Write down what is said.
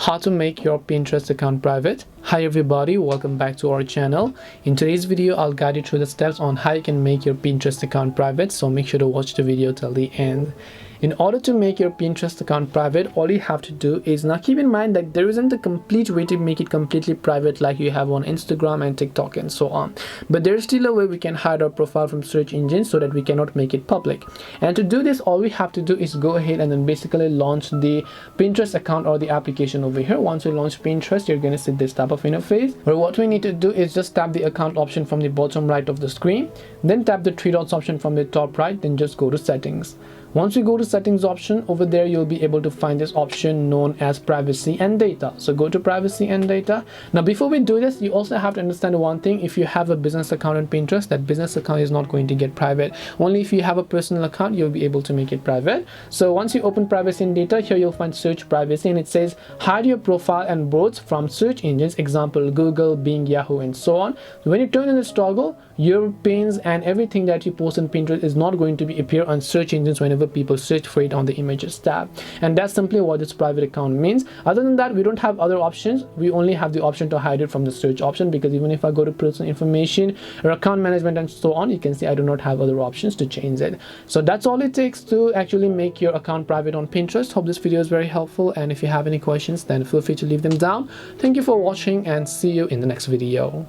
how to make your Pinterest account private. Hi everybody, welcome back to our channel. In today's video, I'll guide you through the steps on how you can make your Pinterest account private, so make sure to watch the video till the end. In order to make your Pinterest account private, all you have to do is, now keep in mind that there isn't a complete way to make it completely private like you have on Instagram and TikTok and so on, but there's still a way we can hide our profile from search engines so that we cannot make it public. And to do this, all we have to do is go ahead and then basically launch the Pinterest account or the application over here. Once you launch Pinterest, you're going to see this type of interface where what we need to do is just tap the account option from the bottom right of the screen, then tap the three dots option from the top right, then just go to settings. Once you go to settings option, over there you'll be able to find this option known as privacy and data. So go to privacy and data. Now before we do this, you also have to understand one thing. If you have a business account on Pinterest, that business account is not going to get private. Only if you have a personal account, you'll be able to make it private. So once you open privacy and data, here you'll find search privacy, and it says hide your profile and boards from search engines, example Google, Bing, Yahoo, and so on. So when you turn on this toggle, your pins and everything that you post on Pinterest is not going to be appear on search engines whenever people search for it on the images tab. And that's simply what this private account means. Other than that, we don't have other options. We only have the option to hide it from the search option, because even if I go to personal information or account management and so on, you can see I do not have other options to change it. So that's all it takes to actually make your account private on Pinterest. Hope this video is very helpful, and if you have any questions, then feel free to leave them down. Thank you for watching, and see you in the next video.